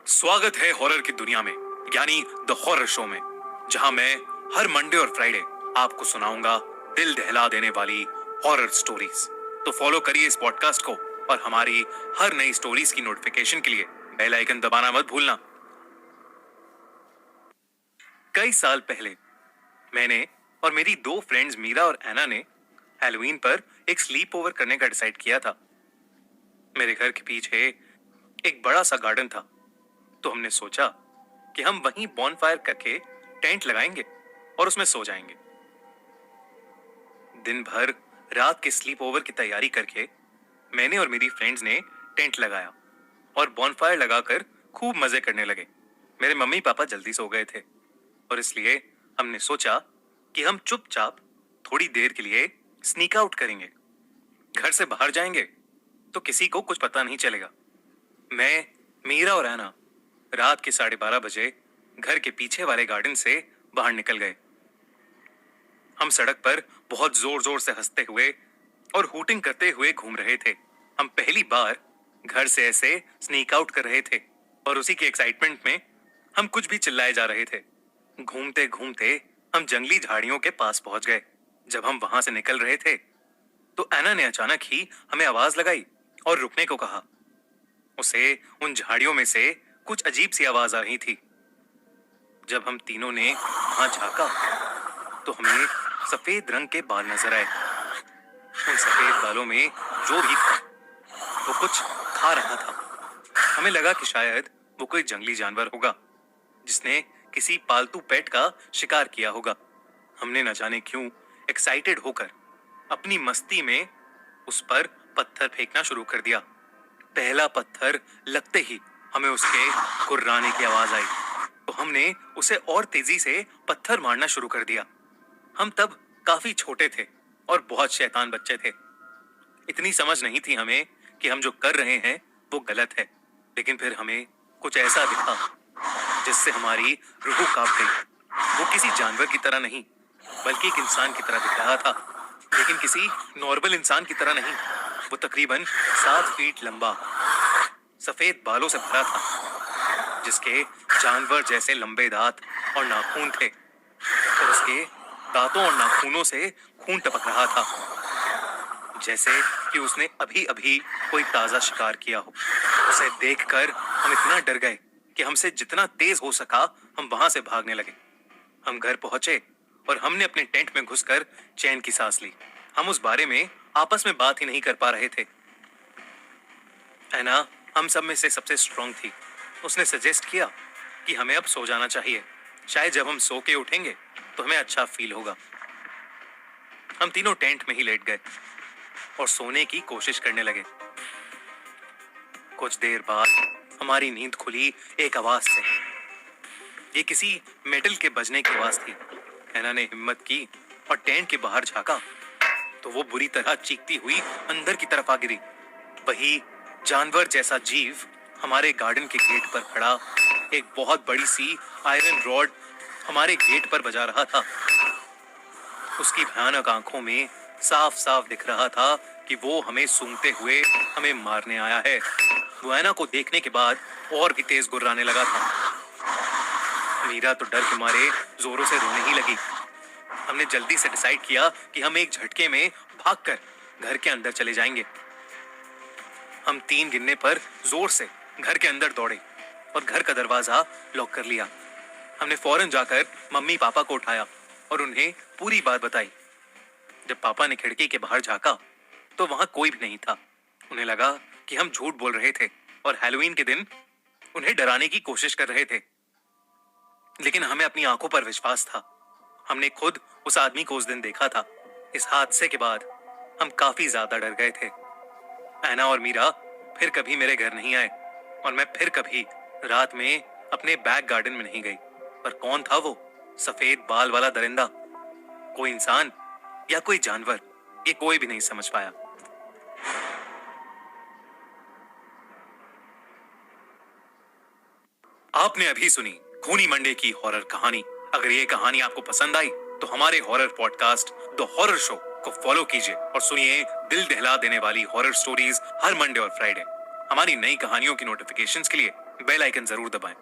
स्वागत है हॉरर की दुनिया में, यानी द हॉरर शो में, जहां मैं हर मंडे और फ्राइडे आपको सुनाऊंगा दिल दहला देने वाली हॉरर स्टोरीज। तो फॉलो करिए इस पॉडकास्ट को और हमारी हर नई स्टोरीज की नोटिफिकेशन के लिए बेल आइकन दबाना मत भूलना। कई साल पहले मैंने और मेरी दो फ्रेंड्स मीरा और एना ने हैलोवीन पर एक स्लीप ओवर करने का डिसाइड किया था। मेरे घर के पीछे एक बड़ा सा गार्डन था, तो हमने सोचा कि हम वहीं बॉनफायर करके टेंट लगाएंगे और उसमें सो जाएंगे। दिन भर रात के स्लीप ओवर की तैयारी करके मैंने और मेरी फ्रेंड्स ने टेंट लगाया और बॉनफायर लगाकर खूब मजे करने लगे। मेरे मम्मी पापा जल्दी सो गए थे और इसलिए हमने सोचा कि हम चुपचाप थोड़ी देर के लिए स्नीक आउट करेंगे। घर से बाहर जाएंगे तो किसी को कुछ पता नहीं चलेगा। मैं, मीरा और एना रात के 12:30 बजे घर के पीछे वाले गार्डन से बाहर निकल गए। हम सड़क पर बहुत जोर जोर से हंसते हुए और हूटिंग करते हुए घूम रहे थे। हम पहली बार घर से ऐसे स्नीक आउट कर रहे थे और उसी के एक्साइटमेंट में हम कुछ भी चिल्लाए जा रहे थे। घूमते घूमते हम जंगली झाड़ियों के पास पहुंच गए। जब हम वहां से निकल रहे थे तो एना ने अचानक ही हमें आवाज लगाई और रुकने को कहा। उसे उन झाड़ियों में से कुछ अजीब सी आवाज आ रही थी। जब हम तीनों ने वहां झांका तो हमें सफेद रंग के बाल नजर आए। उन सफेद बालों में जो भी था वो कुछ खा रहा था। हमें लगा कि शायद वो कोई जंगली जानवर होगा जिसने किसी पालतू पेट का शिकार किया होगा। हमने न जाने क्यों एक्साइटेड होकर अपनी मस्ती में उस पर पत्थर फेंकना शुरू कर दिया। पहला पत्थर लगते ही हमें उसके कुर्राने की आवाज आई तो हमने उसे और तेजी से पत्थर मारना शुरू कर दिया। हम तब काफी छोटे थे और बहुत शैतान बच्चे थे। इतनी समझ नहीं थी हमें कि हम जो कर रहे हैं वो गलत है। लेकिन फिर हमें कुछ ऐसा दिखा जिससे हमारी रूह कांप गई। वो किसी जानवर की तरह नहीं बल्कि एक इंसान की तरह दिख रहा था, लेकिन किसी नॉर्मल इंसान की तरह नहीं। वो तकरीबन 7 फीट लंबा, सफेद बालों से भरा था, जिसके जानवर जैसे लंबे दांत और नाखून थे और उसके दांतों और नाखूनों से खून टपक रहा था, जैसे कि उसने अभी अभी कोई ताजा शिकार किया हो। उसे देखकर हम इतना डर गए कि हमसे जितना तेज हो सका हम वहां से भागने लगे। हम घर पहुंचे और हमने अपने टेंट में घुसकर चैन की सांस ली। हम उस बारे में आपस में बात ही नहीं कर पा रहे थे। ऐना हम सब में से सबसे स्ट्रांग थी। उसने सजेस्ट किया कि हमें अब सो जाना चाहिए। शायद जब हम सो के उठेंगे तो हमें अच्छा फील होगा। हम तीनों टेंट में ही लेट गए और सोने की कोशिश करने लगे। कुछ देर बाद हमारी नींद खुली एक आवाज से। ये किसी मेटल के बजने की आवाज थी। ऐना ने हिम्मत की और टेंट के बाहर झांका तो वो बुरी तरह चीखती हुई अंदर की तरफ आ गिरी। वही जानवर जैसा जीव हमारे गार्डन के गेट पर खड़ा एक बहुत बड़ी सी आयरन रॉड हमारे गेट पर बजा रहा था। उसकी भयानक आंखों में साफ साफ दिख रहा था कि वो हमें सूंघते हुए हमें मारने आया है। वो ऐना को देखने के बाद और भी तेज गुर्राने लगा था। मीरा तो डर के मारे जोरों से रोने ही लगी। हमने जल्दी से डिसाइड किया कि हम एक झटके में भागकर घर के अंदर चले जाएंगे। हम 3 गिनने पर जोर से घर के अंदर दौड़े और घर का दरवाजा लॉक कर लिया। हमने फौरन जाकर मम्मी पापा को उठाया और उन्हें पूरी बात बताई। जब पापा ने खिड़की के बाहर झांका तो वहां कोई भी नहीं था। उन्हें लगा कि हम झूठ बोल रहे थे और हैलोवीन के दिन उन्हें डराने की कोशिश कर रहे थे। लेकिन हमें अपनी आंखों पर विश्वास था। हमने खुद उस आदमी को उस दिन देखा था। इस हादसे के बाद हम काफी ज्यादा डर गए थे। ऐना और मीरा फिर कभी मेरे घर नहीं आए और मैं फिर कभी रात में अपने बैक गार्डन में नहीं गई। पर कौन था वो सफेद बाल वाला दरिंदा? कोई इंसान या कोई जानवर, ये कोई भी नहीं समझ पाया। आपने अभी सुनी खूनी मंडे की हॉरर कहानी। अगर ये कहानी आपको पसंद आई तो हमारे horror podcast the horror show को फॉलो कीजिए और सुनिए दिल दहला देने वाली हॉरर स्टोरीज हर मंडे और फ्राइडे। हमारी नई कहानियों की नोटिफिकेशंस के लिए बेल आइकन जरूर दबाएं